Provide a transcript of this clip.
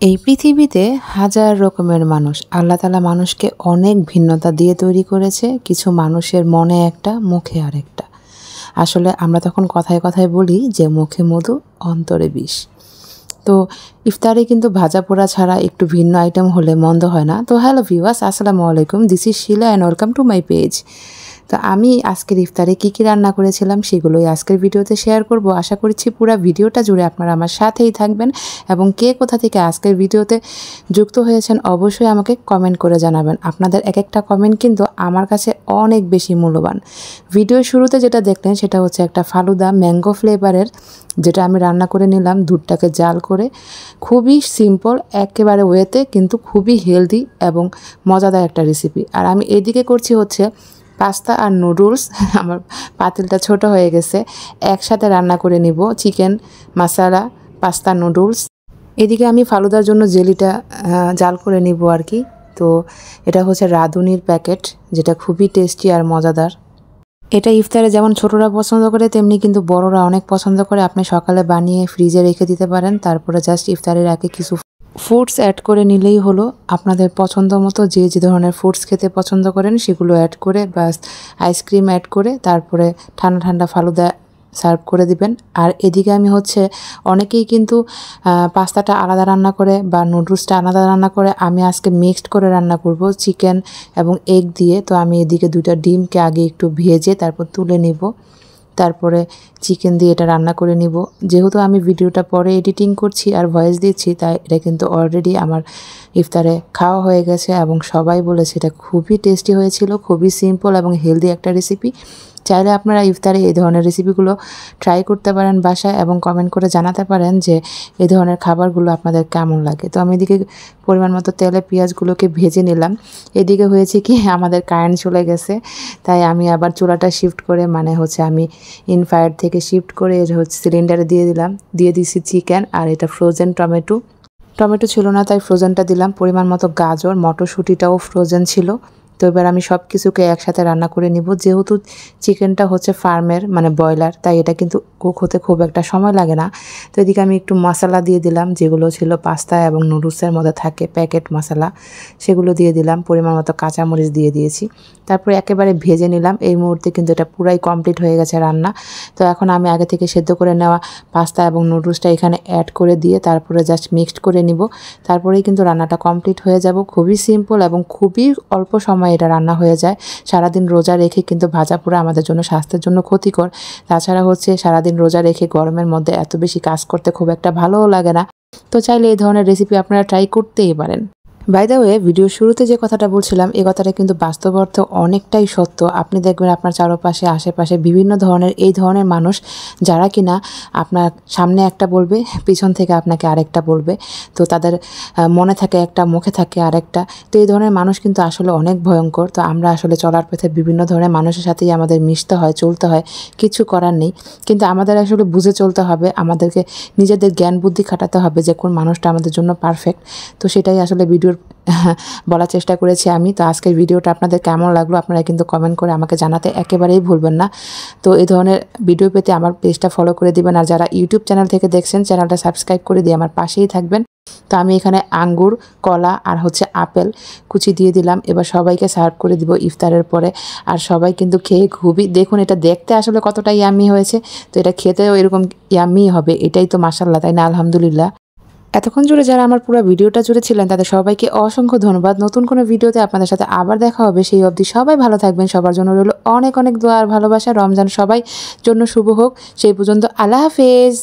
এই পৃথিবীতে হাজার রকমের মানুষ। আল্লাহ তাআলা মানুষকে অনেক ভিন্নতা দিয়ে তৈরি করেছে। কিছু মানুষের মনে একটা, মুখে আরেকটা। আসলে আমরা তখন কথায় কথায় বলি যে মুখে মধু, অন্তরে বিষ। তো ইফতারে কিন্তু ভাজা পোড়া ছাড়া একটু ভিন্ন আইটেম হলে মন্দ হয় না। তো হ্যালো ভিউয়ার্স, আসসালামু আলাইকুম, this is Shila and welcome to my page. তো আমি আজকের ইফতারে কী রান্না করেছিলাম সেগুলোই আজকের ভিডিওতে শেয়ার করব। আশা করছি পুরো ভিডিওটা জুড়ে আপনারা আমার সাথেই থাকবেন এবং কে কোথা থেকে আজকের ভিডিওতে যুক্ত হয়েছেন অবশ্যই আমাকে কমেন্ট করে জানাবেন। আপনাদের এক একটা কমেন্ট কিন্তু আমার কাছে অনেক বেশি মূল্যবান। ভিডিওর শুরুতে যেটা দেখলেন সেটা হচ্ছে একটা ফালুদা ম্যাঙ্গো ফ্লেভারের, যেটা আমি রান্না করে নিলাম দুধটাকে জাল করে। খুবই সিম্পল একেবারে ওয়েতে, কিন্তু খুবই হেলদি এবং মজাদার একটা রেসিপি। আর আমি এদিকে করছি হচ্ছে পাস্তা আর নুডলস। আমার পাতিলটা ছোট হয়ে গেছে, একসাথে রান্না করে নিব চিকেন মশলা, পাস্তা, নুডলস। এদিকে আমি ফালুদার জন্য জেলিটা জাল করে নিব আর কি। তো এটা হচ্ছে রাঁধুনির প্যাকেট, যেটা খুবই টেস্টি আর মজাদার। এটা ইফতারে যেমন ছোটরা পছন্দ করে তেমনি কিন্তু বড়রা অনেক পছন্দ করে। আপনি সকালে বানিয়ে ফ্রিজে রেখে দিতে পারেন, তারপরে জাস্ট ইফতারের আগে কিছু ফুডস অ্যাড করে নিলেই হলো। আপনাদের পছন্দ মতো যে যে ধরনের ফুডস খেতে পছন্দ করেন সেগুলো অ্যাড করে, বাস আইসক্রিম অ্যাড করে তারপরে ঠান্ডা ঠান্ডা ফালুদা সার্ভ করে দিবেন। আর এদিকে আমি হচ্ছে অনেকেই কিন্তু পাস্তাটা আলাদা রান্না করে বা নুডলসটা আলাদা রান্না করে, আমি আজকে মিক্সড করে রান্না করব চিকেন এবং এগ দিয়ে। তো আমি এদিকে দুইটা ডিমকে আগে একটু ভেজে তারপর তুলে নিব, তারপরে চিকেন দিয়ে এটা রান্না করে নিব। যেহেতু আমি ভিডিওটা পরে এডিটিং করছি আর ভয়েস দিচ্ছি, তাই এটা কিন্তু অলরেডি আমার ইফতারে খাওয়া হয়ে গেছে এবং সবাই বলেছে এটা খুবই টেস্টি হয়েছিল। খুবই সিম্পল এবং হেলদি একটা রেসিপি। চাইলে আপনারা ইফতারে এই ধরনের রেসিপিগুলো ট্রাই করতে পারেন বাসায় এবং কমেন্ট করে জানাতে পারেন যে এই ধরনের খাবারগুলো আপনাদের কেমন লাগে। তো আমি এদিকে পরিমাণ মতো তেলে পেঁয়াজগুলোকে ভেজে নিলাম। এদিকে হয়েছে কি, আমাদের কারেন্ট চলে গেছে, তাই আমি আবার চুলাটা শিফট করে, মানে হচ্ছে আমি ইনফায়ার থেকে শিফট করে হচ্ছে সিলিন্ডারে দিয়ে দিছি চিকেন। আর এটা ফ্রোজেন টমেটো ছিল না, তাই ফ্রোজেনটা দিলাম। পরিমাণ মতো গাজর, মটরশুঁটিটাও ফ্রোজেন ছিল। তো এবার আমি সব কিছুকে একসাথে রান্না করে নিব। যেহেতু চিকেনটা হচ্ছে ফার্মের, মানে ব্রয়লার, তাই এটা কিন্তু কুক হতে খুব একটা সময় লাগে না। তো এদিকে আমি একটু মশলা দিয়ে দিলাম, যেগুলো ছিল পাস্তা এবং নুডলসের মধ্যে থাকে প্যাকেট মশলা, সেগুলো দিয়ে দিলাম। পরিমাণ মতো কাঁচামরিচ দিয়ে দিয়েছি, তারপরে একেবারে ভেজে নিলাম। এই মুহূর্তে কিন্তু এটা পুরাই কমপ্লিট হয়ে গেছে রান্না। তো এখন আমি আগে থেকে সেদ্ধ করে নেওয়া পাস্তা এবং নুডলসটা এখানে অ্যাড করে দিয়ে তারপরে জাস্ট মিক্সড করে নিব। তারপরেই কিন্তু রান্নাটা কমপ্লিট হয়ে যাব। খুবই সিম্পল এবং খুবই অল্প সময় এটা রান্না হয়ে যায়। সারাদিন রোজা রেখে কিন্তু ভাজা পোড়া আমাদের জন্য স্বাস্থ্যের জন্য ক্ষতিকর। তাছাড়া হচ্ছে সারাদিন রোজা রেখে গরমের মধ্যে এত বেশি কাজ করতে খুব একটা ভালোও লাগে না। তো চাইলে এই ধরনের রেসিপি আপনারা ট্রাই করতেই পারেন। বাই দ্য ওয়ে, ভিডিওর শুরুতে যে কথাটা বলছিলাম, এই কথাটা কিন্তু বাস্তব অর্থে অনেকটাই সত্য। আপনি দেখবেন আপনার চারপাশে আশেপাশে বিভিন্ন ধরনের এই ধরনের মানুষ, যারা কিনা আপনার সামনে একটা বলবে, পিছন থেকে আপনাকে আরেকটা বলবে। তো তাদের মনে থাকে একটা, মুখে থাকে আরেকটা। তো এই ধরনের মানুষ কিন্তু আসলে অনেক ভয়ঙ্কর। তো আমরা আসলে চলার পথে বিভিন্ন ধরনের মানুষের সাথেই আমাদের মিশতে হয়, চলতে হয়, কিছু করার নেই। কিন্তু আমাদের আসলে বুঝে চলতে হবে, আমাদেরকে নিজেদের জ্ঞান বুদ্ধি খাটাতে হবে যে কোন মানুষটা আমাদের জন্য পারফেক্ট। তো সেটাই আসলে ভিডিওর বলার চেষ্টা করেছি আমি। তো আজকের ভিডিওটা আপনাদের কেমন লাগলো আপনারা কিন্তু কমেন্ট করে আমাকে জানাতে একেবারেই ভুলবেন না। তো এই ধরনের ভিডিও পেতে আমার পেজটা ফলো করে দিবেন, আর যারা ইউটিউব চ্যানেল থেকে দেখছেন চ্যানেলটা সাবস্ক্রাইব করে দিয়ে আমার পাশেই থাকবেন। তো আমি এখানে আঙ্গুর, কলা আর হচ্ছে আপেল কুচি দিয়ে দিলাম। এবার সবাইকে সার্ভ করে দিব ইফতারের পরে। আর সবাই কিন্তু খেয়ে খুবই, দেখুন এটা দেখতে আসলে কতটা ইয়াম্মি হয়েছে, তো এটা খেতেও এরকম ইয়াম্মি হবে, এটাই তো মাশাআল্লাহ, তাই না? আলহামদুলিল্লাহ। এতক্ষণ জুড়ে যারা আমার পুরো ভিডিওটা জুড়ে ছিলেন তাদের সবাইকে অসংখ্য ধন্যবাদ। নতুন কোনো ভিডিওতে আপনাদের সাথে আবার দেখা হবে, সেই অবধি সবাই ভালো থাকবেন। সবার জন্য রইল অনেক অনেক দোয়া আর ভালোবাসা। রমজান সবাই জন্য শুভ হোক। সেই পর্যন্ত আল্লাহ হাফেজ।